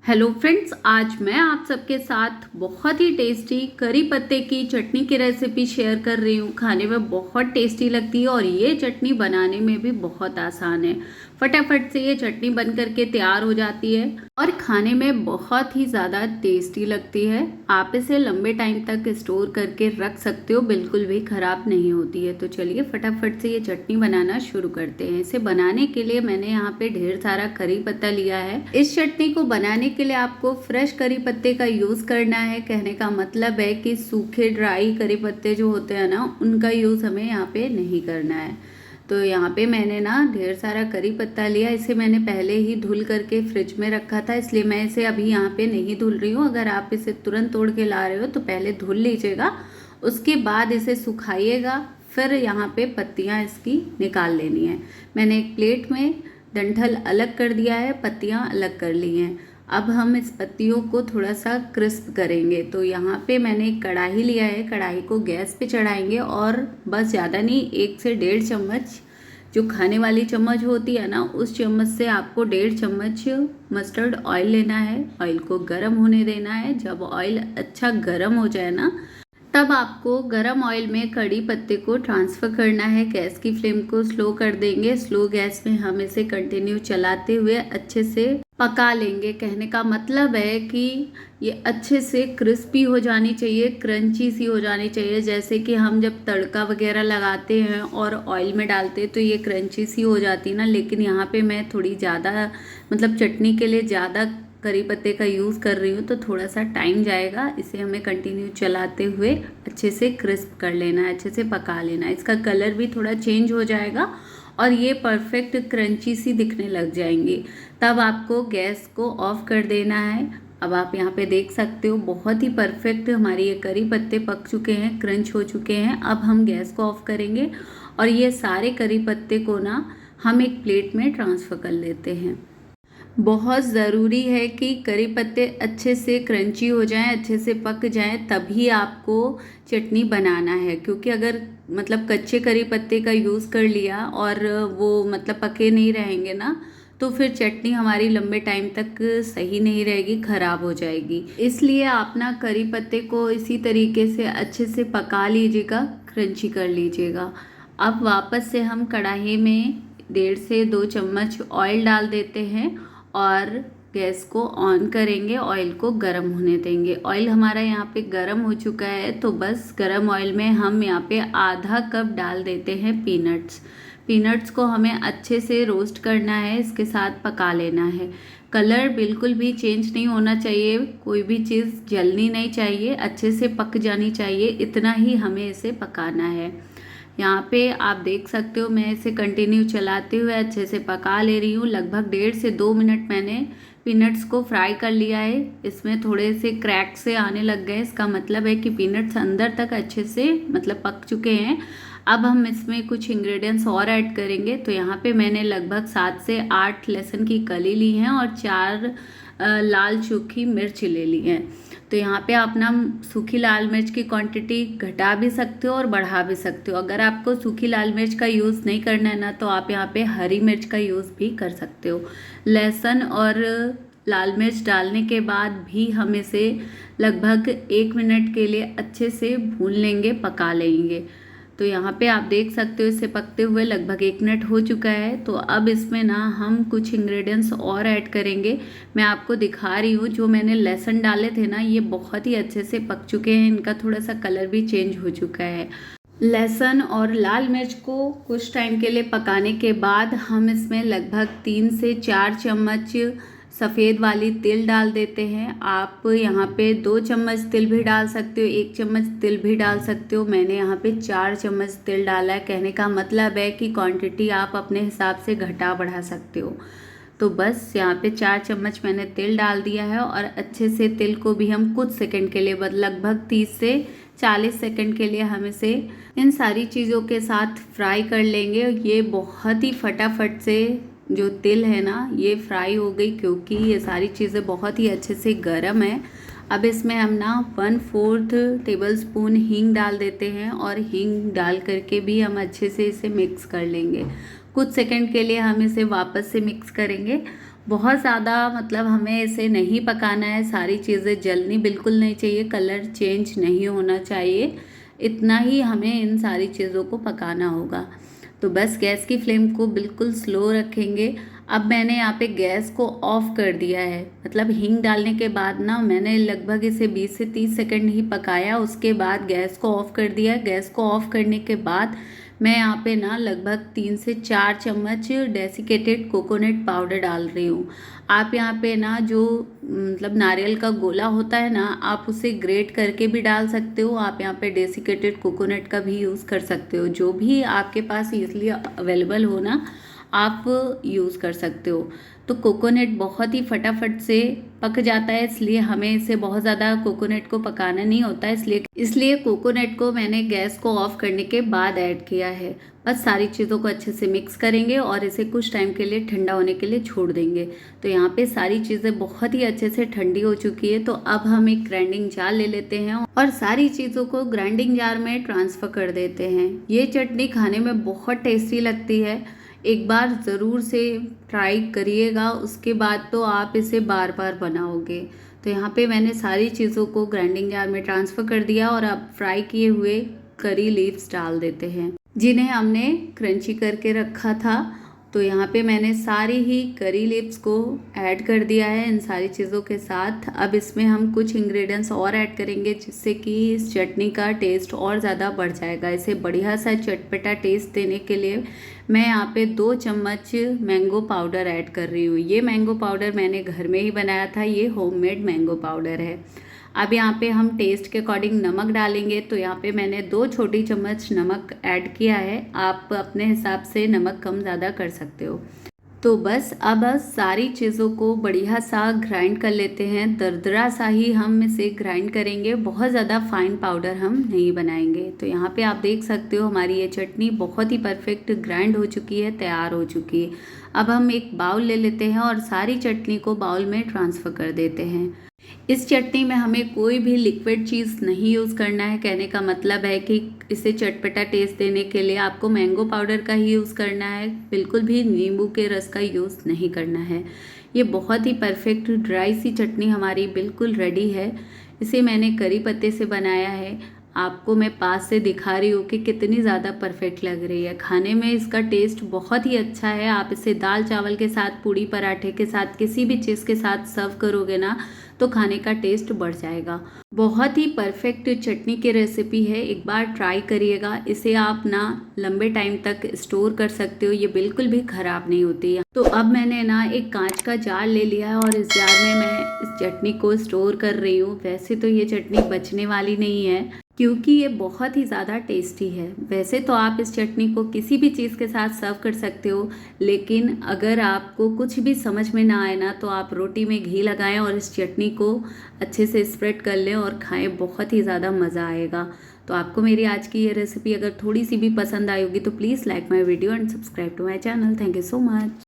Hello friends, आज मैं आप सबके साथ बहुत ही टेस्टी करी पत्ते की चटनी की रेसिपी शेयर कर रही हूँ। खाने में बहुत टेस्टी लगती है और ये चटनी बनाने में भी बहुत आसान है। फटाफट से ये चटनी बन करके तैयार हो जाती है और खाने में बहुत ही ज़्यादा टेस्टी लगती है। आप इसे लंबे टाइम तक स्टोर करके रख सकते हो, बिल्कुल भी ख़राब नहीं होती है। तो चलिए फटाफट से ये चटनी बनाना शुरू करते हैं। इसे बनाने के लिए मैंने यहाँ पे ढेर सारा करी पत्ता लिया है। इस चटनी को बनाने के लिए आपको फ्रेश करी पत्ते का यूज़ करना है। कहने का मतलब है कि सूखे ड्राई करी पत्ते जो होते हैं ना, उनका यूज़ हमें यहाँ पे नहीं करना है। तो यहाँ पे मैंने ना ढेर सारा करी पत्ता लिया। इसे मैंने पहले ही धुल करके फ्रिज में रखा था, इसलिए मैं इसे अभी यहाँ पे नहीं धुल रही हूँ। अगर आप इसे तुरंत तोड़ के ला रहे हो तो पहले धुल लीजिएगा, उसके बाद इसे सुखाइएगा। फिर यहाँ पे पत्तियाँ इसकी निकाल लेनी है। मैंने एक प्लेट में डंठल अलग कर दिया है, पत्तियाँ अलग कर ली हैं। अब हम इस पत्तियों को थोड़ा सा क्रिस्प करेंगे। तो यहाँ पे मैंने एक कढ़ाई लिया है, कढ़ाई को गैस पे चढ़ाएंगे और बस ज़्यादा नहीं, 1 से 1.5 चम्मच जो खाने वाली चम्मच होती है ना, उस चम्मच से आपको 1.5 चम्मच मस्टर्ड ऑयल लेना है। ऑयल को गर्म होने देना है। जब ऑयल अच्छा गर्म हो जाए ना, तब आपको गरम ऑयल में कड़ी पत्ते को ट्रांसफ़र करना है। गैस की फ्लेम को स्लो कर देंगे। स्लो गैस में हम इसे कंटिन्यू चलाते हुए अच्छे से पका लेंगे। कहने का मतलब है कि ये अच्छे से क्रिस्पी हो जानी चाहिए, क्रंची सी हो जानी चाहिए। जैसे कि हम जब तड़का वगैरह लगाते हैं और ऑयल में डालते हैं तो ये क्रंची सी हो जाती है ना, लेकिन यहाँ पे मैं थोड़ी ज़्यादा मतलब चटनी के लिए ज़्यादा करी पत्ते का यूज़ कर रही हूँ, तो थोड़ा सा टाइम जाएगा। इसे हमें कंटिन्यू चलाते हुए अच्छे से क्रिस्प कर लेना है, अच्छे से पका लेना है। इसका कलर भी थोड़ा चेंज हो जाएगा और ये परफेक्ट क्रंची सी दिखने लग जाएंगी। तब आपको गैस को ऑफ कर देना है। अब आप यहाँ पे देख सकते हो बहुत ही परफेक्ट हमारी ये करी पत्ते पक चुके हैं, क्रंच हो चुके हैं। अब हम गैस को ऑफ करेंगे और ये सारे करी पत्ते को ना हम एक प्लेट में ट्रांसफ़र कर लेते हैं। बहुत ज़रूरी है कि करी पत्ते अच्छे से क्रंची हो जाएं, अच्छे से पक जाएं, तभी आपको चटनी बनाना है। क्योंकि अगर मतलब कच्चे करी पत्ते का यूज़ कर लिया और वो मतलब पके नहीं रहेंगे ना, तो फिर चटनी हमारी लंबे टाइम तक सही नहीं रहेगी, ख़राब हो जाएगी। इसलिए आप ना करी पत्ते को इसी तरीके से अच्छे से पका लीजिएगा, क्रंची कर लीजिएगा। अब वापस से हम कढ़ाई में 1.5 से 2 चम्मच ऑयल डाल देते हैं और गैस को ऑन करेंगे। ऑयल को गर्म होने देंगे। ऑयल हमारा यहाँ पे गर्म हो चुका है, तो बस गर्म ऑयल में हम यहाँ पे आधा कप डाल देते हैं पीनट्स। पीनट्स को हमें अच्छे से रोस्ट करना है, इसके साथ पका लेना है। कलर बिल्कुल भी चेंज नहीं होना चाहिए, कोई भी चीज़ जलनी नहीं चाहिए, अच्छे से पक जानी चाहिए। इतना ही हमें इसे पकाना है। यहाँ पे आप देख सकते हो मैं इसे कंटिन्यू चलाते हुए अच्छे से पका ले रही हूँ। लगभग 1.5 से 2 मिनट मैंने पीनट्स को फ्राई कर लिया है। इसमें थोड़े से क्रैक से आने लग गए, इसका मतलब है कि पीनट्स अंदर तक अच्छे से मतलब पक चुके हैं। अब हम इसमें कुछ इंग्रेडिएंट्स और ऐड करेंगे। तो यहाँ पे मैंने लगभग 7 से 8 लहसुन की कली ली हैं और 4 लाल सूखी मिर्च ले ली हैं। तो यहाँ पे आप ना सूखी लाल मिर्च की क्वांटिटी घटा भी सकते हो और बढ़ा भी सकते हो। अगर आपको सूखी लाल मिर्च का यूज़ नहीं करना है ना, तो आप यहाँ पे हरी मिर्च का यूज़ भी कर सकते हो। लहसुन और लाल मिर्च डालने के बाद भी हम इसे लगभग 1 मिनट के लिए अच्छे से भून लेंगे, पका लेंगे। तो यहाँ पे आप देख सकते हो इसे पकते हुए लगभग 1 मिनट हो चुका है। तो अब इसमें ना हम कुछ इंग्रेडिएंट्स और ऐड करेंगे। मैं आपको दिखा रही हूँ, जो मैंने लहसुन डाले थे ना, ये बहुत ही अच्छे से पक चुके हैं। इनका थोड़ा सा कलर भी चेंज हो चुका है। लहसुन और लाल मिर्च को कुछ टाइम के लिए पकाने के बाद हम इसमें लगभग 3 से 4 चम्मच सफ़ेद वाली तिल डाल देते हैं। आप यहाँ पे 2 चम्मच तिल भी डाल सकते हो, 1 चम्मच तिल भी डाल सकते हो। मैंने यहाँ पे 4 चम्मच तिल डाला है। कहने का मतलब है कि क्वांटिटी आप अपने हिसाब से घटा बढ़ा सकते हो। तो बस यहाँ पे 4 चम्मच मैंने तिल डाल दिया है और अच्छे से तिल को भी हम कुछ सेकंड के लिए लगभग 30 से 40 सेकंड के लिए हम इसे इन सारी चीज़ों के साथ फ्राई कर लेंगे। ये बहुत ही फटाफट से जो तिल है ना, ये फ्राई हो गई, क्योंकि ये सारी चीज़ें बहुत ही अच्छे से गर्म है। अब इसमें हम ना 1/4 टेबल स्पून हींग डाल देते हैं और हींग डाल करके भी हम अच्छे से इसे मिक्स कर लेंगे। कुछ सेकंड के लिए हम इसे वापस से मिक्स करेंगे। बहुत ज़्यादा मतलब हमें इसे नहीं पकाना है, सारी चीज़ें जलनी बिल्कुल नहीं चाहिए, कलर चेंज नहीं होना चाहिए, इतना ही हमें इन सारी चीज़ों को पकाना होगा। तो बस गैस की फ्लेम को बिल्कुल स्लो रखेंगे। अब मैंने यहाँ पे गैस को ऑफ कर दिया है, मतलब हींग डालने के बाद ना मैंने लगभग इसे 20 से 30 सेकंड ही पकाया, उसके बाद गैस को ऑफ कर दिया। गैस को ऑफ करने के बाद मैं यहाँ पे ना लगभग 3 से 4 चम्मच डेसिकेटेड कोकोनट पाउडर डाल रही हूँ। आप यहाँ पे ना जो मतलब नारियल का गोला होता है ना, आप उसे ग्रेट करके भी डाल सकते हो, आप यहाँ पे डेसिकेटेड कोकोनट का भी यूज़ कर सकते हो, जो भी आपके पास ईजिली अवेलेबल हो ना आप यूज़ कर सकते हो। तो कोकोनट बहुत ही फटाफट से पक जाता है, इसलिए हमें इसे बहुत ज़्यादा कोकोनट को पकाना नहीं होता है, इसलिए कोकोनट को मैंने गैस को ऑफ करने के बाद ऐड किया है। बस सारी चीज़ों को अच्छे से मिक्स करेंगे और इसे कुछ टाइम के लिए ठंडा होने के लिए छोड़ देंगे। तो यहाँ पे सारी चीज़ें बहुत ही अच्छे से ठंडी हो चुकी है। तो अब हम एक ग्राइंडिंग जार ले लेते हैं और सारी चीज़ों को ग्राइंडिंग जार में ट्रांसफ़र कर देते हैं। ये चटनी खाने में बहुत टेस्टी लगती है, एक बार ज़रूर से ट्राई करिएगा, उसके बाद तो आप इसे बार बार बनाओगे। तो यहाँ पे मैंने सारी चीज़ों को ग्राइंडिंग जार में ट्रांसफ़र कर दिया और अब फ्राई किए हुए करी लीव्स डाल देते हैं, जिन्हें हमने क्रंची करके रखा था। तो यहाँ पे मैंने सारी ही करी लीव्स को ऐड कर दिया है इन सारी चीज़ों के साथ। अब इसमें हम कुछ इंग्रेडिएंट्स और ऐड करेंगे, जिससे कि इस चटनी का टेस्ट और ज़्यादा बढ़ जाएगा। इसे बढ़िया सा चटपटा टेस्ट देने के लिए मैं यहाँ पे 2 चम्मच मैंगो पाउडर ऐड कर रही हूँ। ये मैंगो पाउडर मैंने घर में ही बनाया था, ये होममेड मैंगो पाउडर है। अब यहाँ पे हम टेस्ट के अकॉर्डिंग नमक डालेंगे। तो यहाँ पे मैंने 2 छोटी चम्मच नमक ऐड किया है, आप अपने हिसाब से नमक कम ज़्यादा कर सकते हो। तो बस अब सारी चीज़ों को बढ़िया सा ग्राइंड कर लेते हैं, दरदरा सा ही हम इसे ग्राइंड करेंगे, बहुत ज़्यादा फाइन पाउडर हम नहीं बनाएंगे। तो यहाँ पे आप देख सकते हो हमारी ये चटनी बहुत ही परफेक्ट ग्राइंड हो चुकी है, तैयार हो चुकी है। अब हम एक बाउल ले लेते हैं और सारी चटनी को बाउल में ट्रांसफ़र कर देते हैं। इस चटनी में हमें कोई भी लिक्विड चीज़ नहीं यूज़ करना है, कहने का मतलब है कि इसे चटपटा टेस्ट देने के लिए आपको मैंगो पाउडर का ही यूज़ करना है, बिल्कुल भी नींबू के रस का यूज़ नहीं करना है। ये बहुत ही परफेक्ट ड्राई सी चटनी हमारी बिल्कुल रेडी है। इसे मैंने करी पत्ते से बनाया है, आपको मैं पास से दिखा रही हूँ कि कितनी ज़्यादा परफेक्ट लग रही है। खाने में इसका टेस्ट बहुत ही अच्छा है। आप इसे दाल चावल के साथ, पूड़ी पराठे के साथ, किसी भी चीज़ के साथ सर्व करोगे ना तो खाने का टेस्ट बढ़ जाएगा। बहुत ही परफेक्ट चटनी की रेसिपी है, एक बार ट्राई करिएगा। इसे आप ना लंबे टाइम तक स्टोर कर सकते हो, ये बिल्कुल भी ख़राब नहीं होती है। तो अब मैंने ना एक कांच का जार ले लिया है और इस जार में मैं इस चटनी को स्टोर कर रही हूँ। वैसे तो ये चटनी बचने वाली नहीं है, क्योंकि ये बहुत ही ज़्यादा टेस्टी है। वैसे तो आप इस चटनी को किसी भी चीज़ के साथ सर्व कर सकते हो, लेकिन अगर आपको कुछ भी समझ में ना आए ना तो आप रोटी में घी लगाएं और इस चटनी को अच्छे से स्प्रेड कर लें और खाएं, बहुत ही ज़्यादा मज़ा आएगा। तो आपको मेरी आज की ये रेसिपी अगर थोड़ी सी भी पसंद आई होगी तो please like my video and subscribe to my channel. Thank you so much.